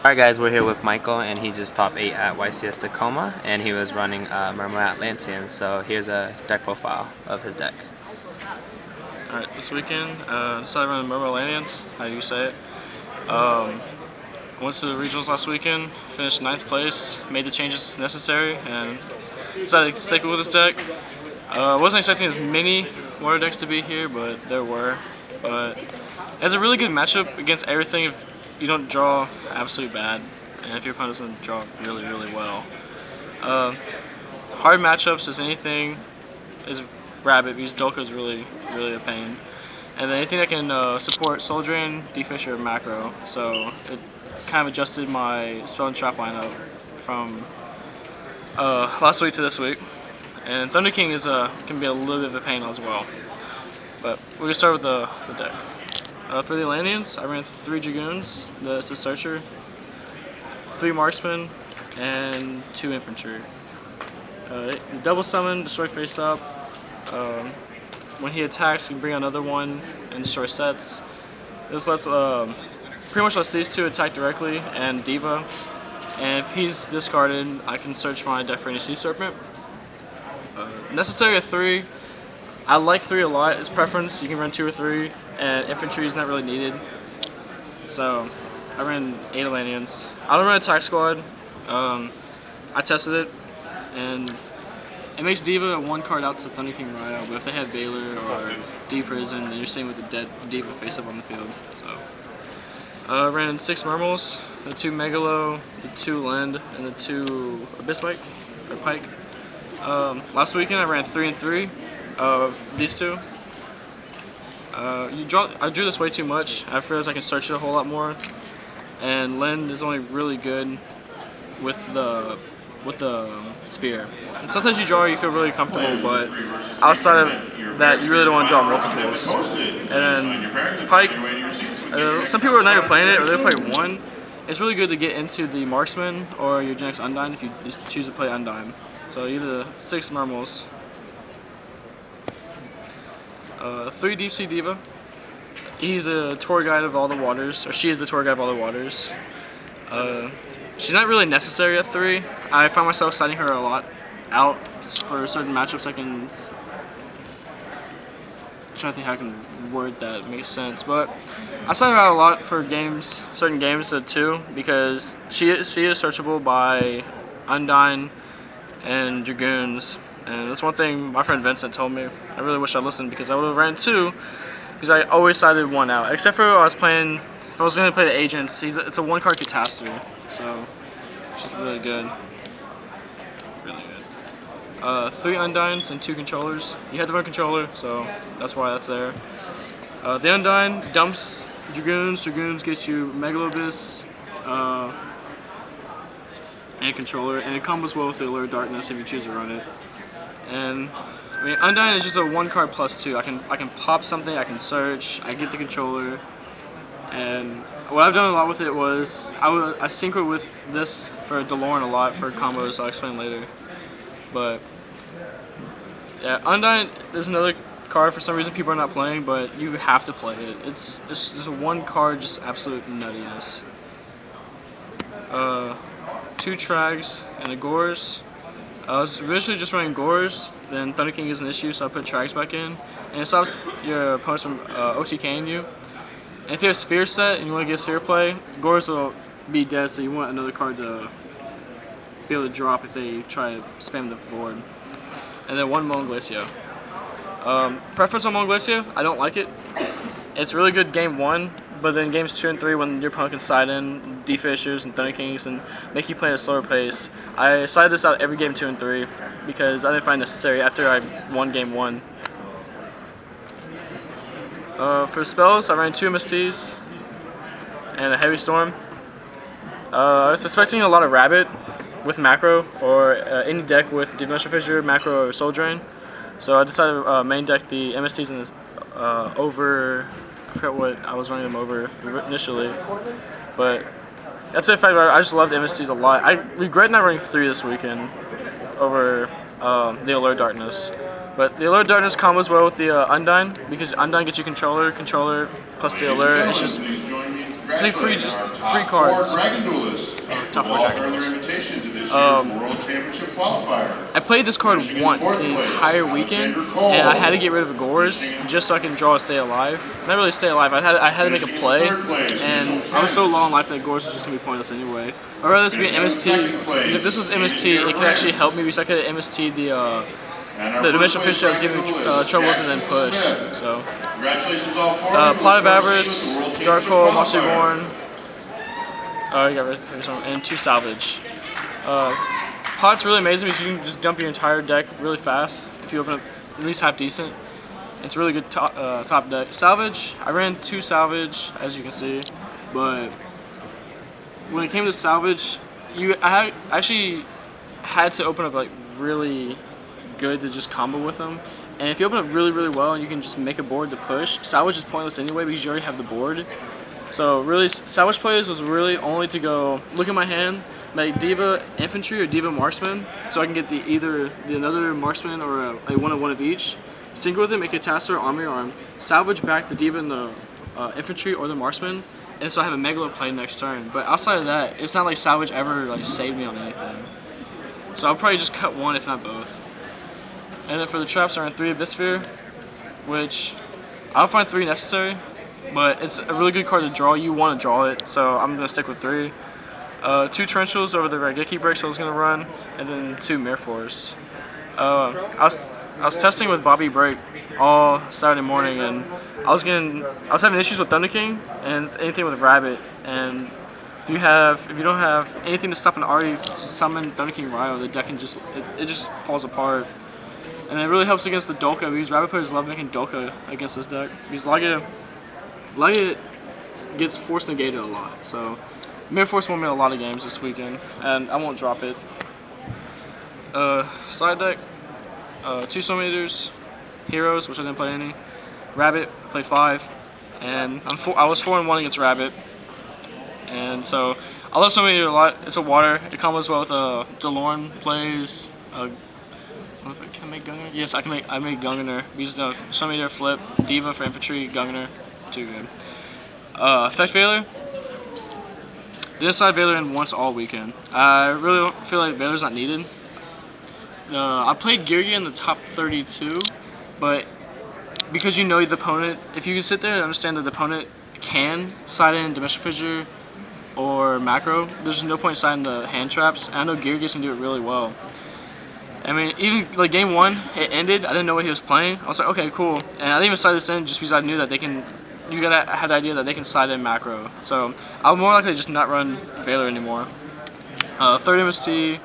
Alright guys, we're here with Michael and he just top 8 at YCS Tacoma and he was running Mermail Atlantean, so here's a deck profile of his deck. Alright, this weekend, decided to run Mermail Atlanteans, how do you say it. Went to the regionals last weekend, finished 9th place, made the changes necessary, and decided to stick with this deck. Wasn't expecting as many water decks to be here, but there were. But it's a really good matchup against everything if you don't draw absolutely bad, and if your opponent doesn't draw really, really well. Hard matchups is anything is Rabbit, because Dolka is really, really a pain. And then anything that can support Soul Drain, D-Fish, or Macro. So it kind of adjusted my spell and trap lineup from last week to this week. And Thunder King is can be a little bit of a pain as well. But we're gonna start with the deck. For the Atlanteans, I ran 3 Dragoons, the Searcher, 3 Marksmen, and 2 Infantry. Double summon, destroy face up. When he attacks, you can bring another one and destroy sets. This lets pretty much lets these 2 attack directly and Diva. And if he's discarded, I can search my deck for any Sea Serpent. Necessary of 3. I like 3 a lot. It's preference. You can run 2 or 3, and infantry is not really needed. So I ran 8 Atlanteans. I don't run Attack Squad. I tested it, and it makes Diva 1 card out to Thunder King Ryo, but if they have Valor or D Prison, then you're staying with the dead Diva face up on the field. So I ran 6 Mermails, the 2 Megalo, the 2 Lend, and the 2 Abyss Pike, or Pike. Last weekend I ran 3 and 3 of these 2. I drew this way too much. I realized I can search it a whole lot more, and Lend is only really good with the sphere. And sometimes you draw, you feel really comfortable, but outside of that, you really don't want to draw multiples. And then Pike, some people are not even playing it, or they play 1. It's really good to get into the Marksman or your Gen X Undyne if you choose to play Undyne. So either 6 Mermails. 3 Deep Sea Diva. He's a tour guide of all the waters, or she is the tour guide of all the waters. She's not really necessary at 3. I find myself citing her a lot out for certain matchups. I'm trying to think how I can word that makes sense, but I cite her out a lot for games, certain games at 2, because she is searchable by Undyne and Dragoons. And that's one thing my friend Vincent told me. I really wish I listened, because I would have ran 2, because I always cited 1 out. Except for if I was going to play the Agents, it's a 1-card Catastrophe, so which is really good. Really good. 3 Undynes and 2 Controllers. You have to run Controller, so that's why that's there. The Undyne dumps Dragoons. Dragoons gets you Megalobyss and Controller, and it combos well with the Allure Darkness if you choose to run it. And I mean, Undyne is just a 1-card +2. I can pop something, I can search, I get the Controller, and what I've done a lot with it was I synchro with this for DeLorean a lot for combos. I'll explain later. But yeah, Undyne is another card for some reason people are not playing, but you have to play it. It's just a 1-card, just absolute nuttiness. 2 Trags and a Gores. I was originally just running Gores, then Thunder King is an issue, so I put Trags back in. And it stops your opponents from OTKing you. And if you have Sphere set and you want to get Sphere play, Gores will be dead, so you want another card to be able to drop if they try to spam the board. And then 1 Moan Glacio. Preference on Moan Glacio, I don't like it. It's really good game 1, but then games 2 and 3, when your opponent can side in D-Fishers and Thunder Kings and make you play at a slower pace, I sided this out every game 2 and 3 because I didn't find it necessary after I won game 1. For spells, I ran 2 MSTs and a Heavy Storm. I was expecting a lot of Rabbit with Macro, or any deck with Dimensional Fissure, Macro, or Soul Drain. So I decided to main deck the MSTs in this over. I forgot what I was running them over initially, but that's a fact. I just loved MSTs a lot. I regret not running 3 this weekend over the Allure Darkness. But the Allure Darkness combos well with the Undyne, because Undyne gets you controller plus the Allure. It's just It's like free, just free cards. Top 4 Dragon Duelist. I played this card once the entire weekend, and I had to get rid of Gores just so I can draw a Stay Alive. Not really Stay Alive, I had to make a play, and I was so low on life that Gores was just going to be pointless anyway. I'd rather this be an MST, because if this was MST, it could actually help me because I could have MST'd the dimensional fish that was giving me troubles and then push. So, Plot of Avarice, Dark Hole, Monster Reborn, you got rid of some, and 2 Salvage. Pot's really amazing because you can just dump your entire deck really fast if you open up at least half decent. It's a really good top deck. Salvage, I ran 2 Salvage as you can see, but when it came to Salvage, I actually had to open up like really good to just combo with them. And if you open up really well and you can just make a board to push, Salvage is pointless anyway because you already have the board. So really, Salvage plays was really only to go look at my hand, make Diva Infantry or Diva Marksman, so I can get either another Marksman or a 1/1 of each. Sync with it, make a Taster or Army Arm, salvage back the Diva and the Infantry or the Marksman, and so I have a Megalo play next turn. But outside of that, it's not like Salvage ever like saved me on anything. So I'll probably just cut one if not both. And then for the traps, I ran 3 Abyssphere, which I'll find 3 necessary, but it's a really good card to draw. You want to draw it, so I'm going to stick with 3. 2 Torrentials over the Raigeki breaks I was going to run, and then 2 Mirror Force. I was testing with Bobby Break all Saturday morning, and I was having issues with Thunder King and anything with Rabbit. And if you don't have anything to stop an already summoned Thunder King Ryo, the deck can just it just falls apart. And it really helps against the Dolka because Rabbit players love making Dolka against this deck because Laga gets force negated a lot. So Mirror Force won me a lot of games this weekend, and I won't drop it. Side deck, 2 Soulmaters, Heroes, which I didn't play any. Rabbit, played 5, and I was 4-1 against Rabbit. And so I love Soulmater a lot. It's a water. It combos well with DeLorme plays. Can I make Gungnir? Yes, I made Gungnir. We used the Soulmater flip, Diva for infantry, Gungnir. Too good. Effect Veiler. Did decide Veiler in once all weekend. I really don't feel like Veiler's not needed. I played Geargia in the top 32, but because you know the opponent, if you can sit there and understand that the opponent can side in Dimensional Fissure or Macro, there's no point siding the hand traps. And I know Geargia can do it really well. I mean, even like game 1, it ended. I didn't know what he was playing. I was like, okay, cool. And I didn't even side this in just because I knew that they can. You gotta have the idea that they can side in Macro. So I'll more likely just not run Veiler anymore. 3rd MSC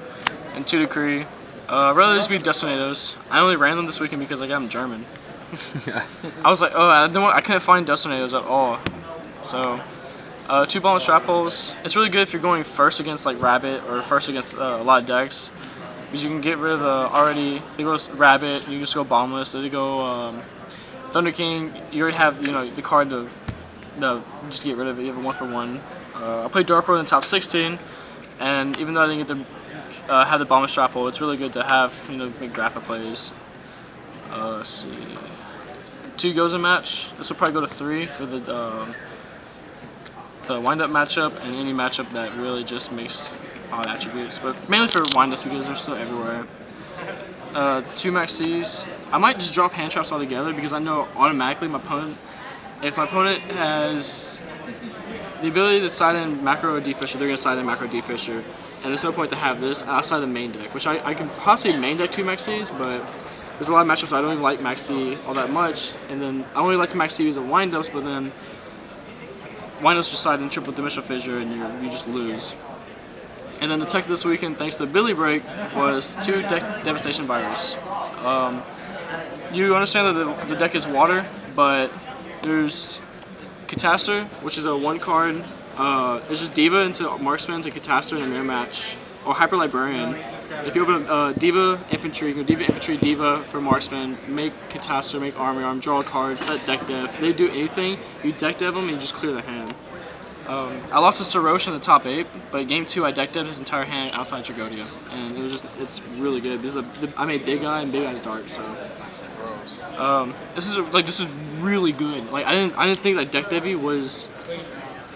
and 2 Decree. Rather these be Destinados. I only ran them this weekend because I got them German. I was like, oh, I couldn't find Destinados at all. So 2 Bomb Trap Holes. It's really good if you're going first against like Rabbit or first against a lot of decks. Because you can get rid of they go Rabbit, you just go Bombless, they go Thunder King, you already have the card to just get rid of it, you have a 1-for-1. I played Dark World in the top 16, and even though I didn't get to have the Bombless Trap Hole, it's really good to have big Grapha plays. Let's see. 2 Gozen match, this will probably go to 3 for the wind-up matchup, and any matchup that really just makes odd attributes, but mainly for wind-ups because they're still everywhere. 2 Max C's. I might just drop hand traps altogether because I know automatically if my opponent has the ability to side in Macro or D-Fisher, they're going to side in Macro D-Fisher, and there's no point to have this outside the main deck, which I can possibly main deck 2 Max C's, but there's a lot of matchups I don't even like Max C all that much, and then I only like to Max C as a wind-ups, but then wind-ups just side in triple Dimensional Fissure and you just lose. And then the tech this weekend, thanks to Billy Break, was 2 deck Devastation Virus. You understand that the deck is water, but there's Catastor, which is a 1 card. It's just Diva into Marksman to Catastor in a mirror match, or Hyper Librarian. If you open Diva Infantry, you go Diva Infantry, Diva for Marksman, make Catastor, make Arm, draw a card, set deck dev. If they do anything, you deck dev them and you just clear the hand. I lost to Sarosh in the top 8, but game 2 I deck deved his entire hand outside Tragodia, and it's really good because I made Big Eye and Big Eye's Dark, so this is really good. Like I didn't think that deck devy was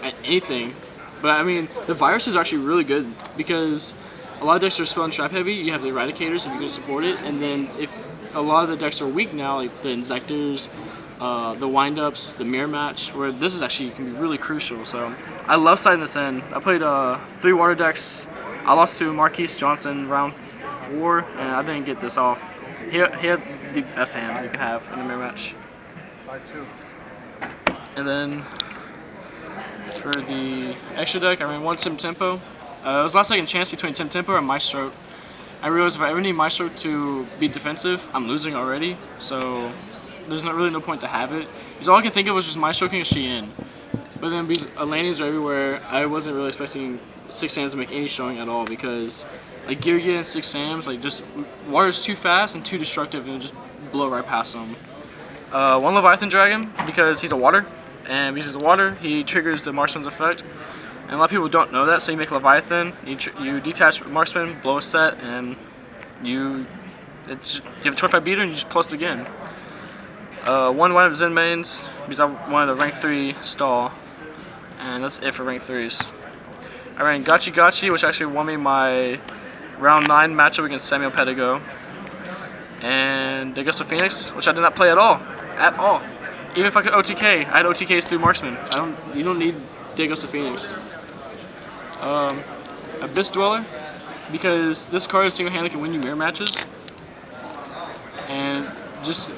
anything. But I mean, the viruses are actually really good because a lot of decks are spell and trap heavy. You have the eradicators if you can support it, and then if a lot of the decks are weak now, like the Inzectors, the windups, the mirror match, where this is actually can be really crucial. So I love siding this in. I played 3 water decks. I lost to Marquise Johnson round 4, and I didn't get this off. He had the best hand you can have in a mirror match. And then for the extra deck, I ran 1 Tim Tempo. It was last second chance between Tim Tempo and Maestro. I realized if I ever need Maestro to be defensive, I'm losing already, so there's not really no point to have it. Because all I could think of was just Maestro King a Shein. But then because Atlanteans are everywhere, I wasn't really expecting 6 Sams to make any showing at all because like Geargia and 6 Sams, like just water's too fast and too destructive and just blow right past them. 1 Leviathan Dragon because he's a water, and because he's a water, he triggers the Marksman's effect. And a lot of people don't know that, so you make Leviathan, you detach Marksman, blow a set, and you have a 25 beater and you just plus it again. 1 Windup Zen mains because I wanted a rank 3 stall, and that's it for rank 3s. I ran Gachi Gachi, which actually won me my round 9 matchup against Samuel Pedigo, and Degusto Phoenix, which I did not play at all. Even if I could OTK, I had OTKs through Marksman. You don't need Degusto Phoenix. Abyss Dweller, because this card single-handedly can win you mirror matches, and just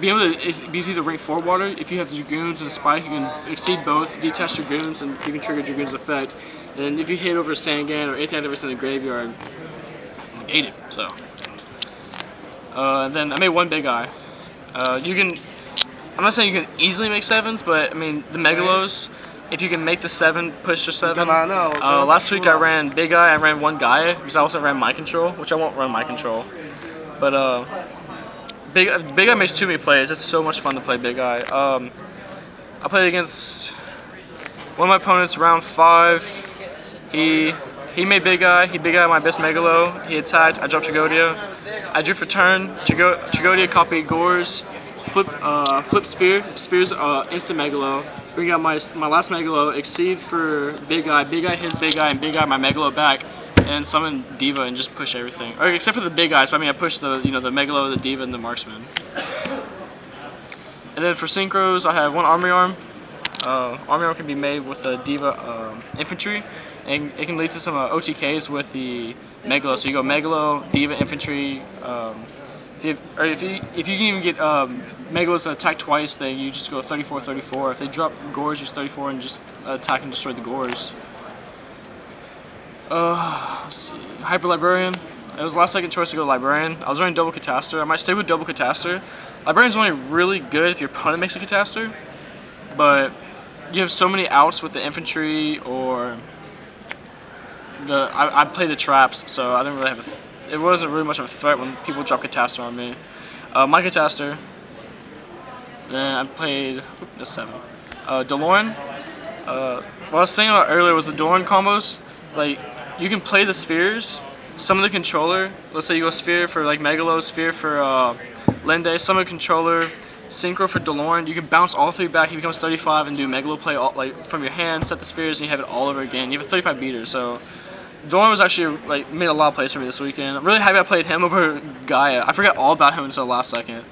being able to, because he's a rank 4 water, if you have Dragoons and a Spike, you can exceed both, detach Dragoons, and you can trigger Dragoon's effect. And if you hit over Sangan or anything over in the graveyard, ate it. So, and then I made 1 big eye. I'm not saying you can easily make 7s, but I mean the Megalos. If you can make the 7, push to 7. Last week I ran Big Eye, I ran 1 Gaia, because I also ran Mind Control, which I won't run Mind Control. But Big Eye makes too many plays. It's so much fun to play Big Eye. I played against one of my opponents round 5. He made Big Eye, he Big Eye my Abyss Megalo, he attacked, I dropped Tragodia. I drew for turn, Tragodia copied Gores, flip Sphere's instant Megalo. Bring out my last Megalo, exceed for Big Eye his Big Eye, and Big Eye my Megalo back, and summon Diva and just push everything. Or except for the Big Eyes, but I mean I pushed the the Megalo, the Diva, and the Marksman. And then for synchros, I have 1 Army Arm. Army Arm can be made with the Diva Infantry, and it can lead to some OTKs with the Megalo. So you go Megalo, Diva Infantry. If you can even get Megalos to attack twice, then you just go 34-34. If they drop Gores, just 34 and just attack and destroy the Gores. Let's see. Hyper Librarian. It was the last second choice to go Librarian. I was running double Cataster. I might stay with double Cataster. Librarian's only really good if your opponent makes a Cataster, but you have so many outs with the infantry or I played the traps, so I didn't really have it wasn't really much of a threat when people drop Cataster on me. My Cataster. Then I played that's 7. DeLorean. What I was saying about earlier was the DeLorean combos. It's like you can play the spheres, summon the controller. Let's say you go sphere for like Megalo, sphere for Lende, summon controller, synchro for DeLorean. You can bounce all 3 back. He becomes 35 and do Megalo play like from your hand, set the spheres, and you have it all over again. You have a 35 beater, so. Dorn was actually made a lot of plays for me this weekend. I'm really happy I played him over Gaia. I forgot all about him until the last second.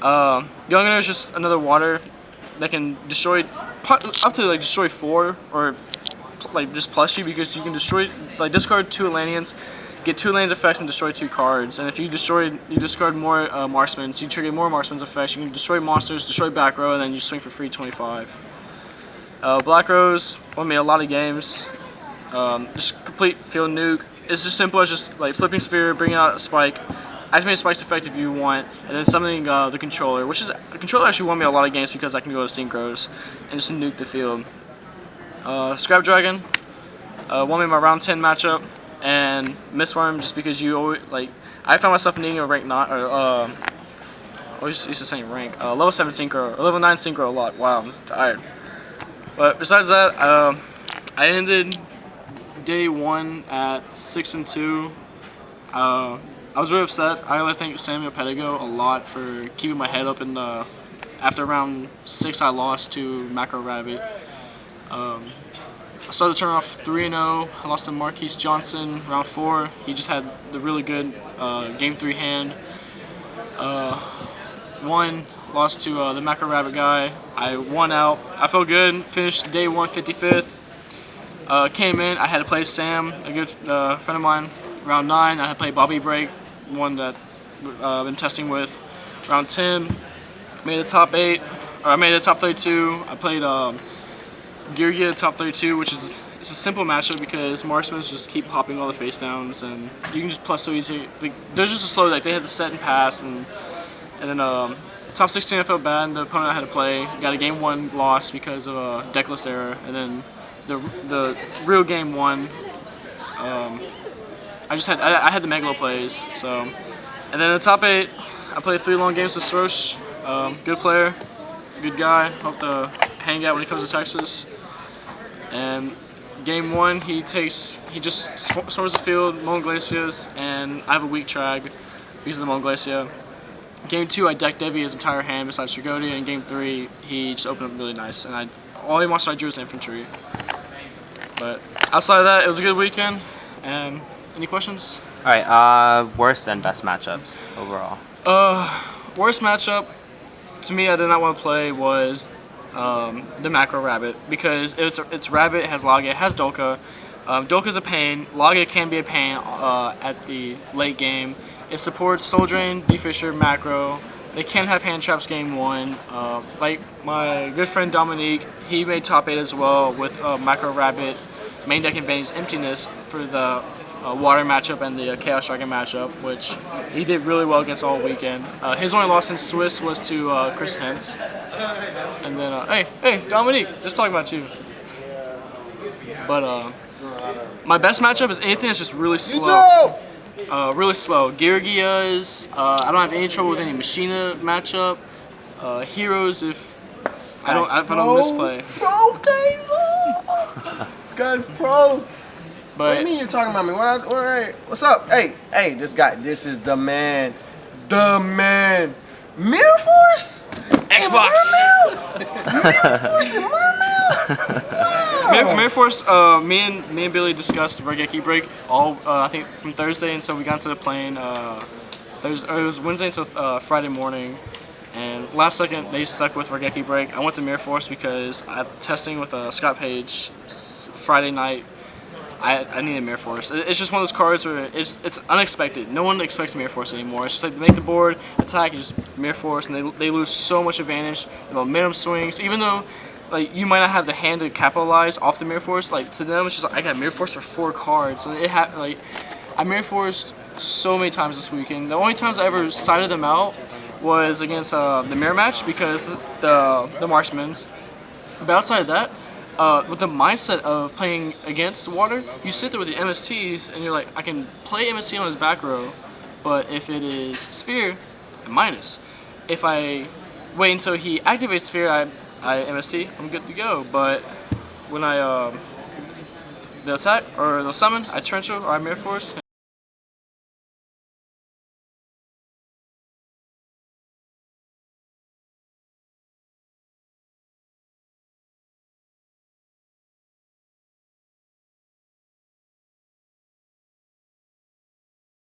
Younginer is just another water that can destroy up to destroy 4 or just plus you, because you can destroy discard 2 Atlanteans, get 2 Atlanteans effects and destroy 2 cards. And if you discard more Marksmen, so you trigger more Marksman's effects. You can destroy monsters, destroy back row, and then you swing for free 25. Black Rose won me a lot of games. Just complete field nuke. It's just simple as just flipping sphere, bringing out a spike, activating spike's effect if you want, and then summoning the controller, the controller actually won me a lot of games because I can go to synchros and just nuke the field. Scrap Dragon won me my round 10 matchup, and Mistworm just because you always I found myself needing a rank 9 or I always used to say rank level 7 synchro or level 9 synchro a lot. Wow, I'm tired. But besides that, I ended day 1 at 6-2. I was really upset. I really thank Samuel Pedigo a lot for keeping my head up in the. After round 6, I lost to Macro Rabbit. I started the turn off 3-0. I lost to Marquise Johnson round 4. He just had the really good game 3 hand. Lost to the Macro Rabbit guy. I won out. I felt good. Finished day 1 55th. Came in. I had to play Sam, a good friend of mine. Round 9, I had to play Bobby Break, one that I've been testing with. Round 10, made the top 8. Or I made the top 32. I played Girgia top 32, which is it's a simple matchup because marksmen just keep popping all the face downs, and you can just plus so easy. Like, there's just a slow deck. They had to set and pass, and then top 16 I felt bad. The opponent I had to play got a game 1 loss because of a deck list error, and then the real game 1. I had the Megalo plays, so. And then in the top 8, I played 3 long games with Srosh. Good player, good guy. Hope to hang out when he comes to Texas. And game 1, he just storms the field, Mon Glaciers, and I have a weak trag because of the Mon Glacier. Game 2, I decked Devi his entire hand besides Trigodi, and game 3, he just opened up really nice, and all he monster I drew was infantry. But outside of that, it was a good weekend. And any questions? All right. Worst and best matchups overall. Worst matchup to me I did not want to play was the Macro Rabbit because it's Rabbit, it has Lage, it has Dolka. Dolka's a pain. Lage can be a pain at the late game. It supports Soul Drain, D-Fisher, Macro. They can have hand traps game 1. Like my good friend Dominique, he made top 8 as well with Macro Rabbit, main deck Vandy's Emptiness for the Water matchup and the Chaos Dragon matchup, which he did really well against all weekend. His only loss in Swiss was to Chris Hentz. And then, hey, Dominique, just talking about you. But my best matchup is anything that's just really slow. Really slow. Girgias, I don't have any trouble with any Machina matchup. Heroes, if I don't misplay. Pro Klasel! This guy's pro. But What do you mean you're talking about me? What's up? Hey, this is the man. The man. Mirror Force? Xbox! Mirror Force and Mermail? Mirror Force, me and Billy discussed Regeki Break all I think from Thursday, and so we got into the plane it was Wednesday until Friday morning, and last second they stuck with Regeki Break. I went to Mirror Force because I'm testing with Scott Page Friday night. I needed Mirror Force. It's just one of those cards where it's unexpected. No one expects Mirror Force anymore. It's just like they make the board, attack, and just Mirror Force, and they lose so much advantage. The momentum swings, even though like you might not have the hand to capitalize off the Mirror Force. Like to them, it's just like I got Mirror Force for 4 cards, and I Mirror Forced so many times this weekend. The only times I ever sided them out was against the mirror match because the marksmen's. But outside of that. With the mindset of playing against water, you sit there with the MSTs and you're like, I can play MST on his back row, but if it is Sphere, I minus. If I wait until he activates Sphere, I MST, I'm good to go. But when I the attack or the summon, I Torrential or I Mirror Force,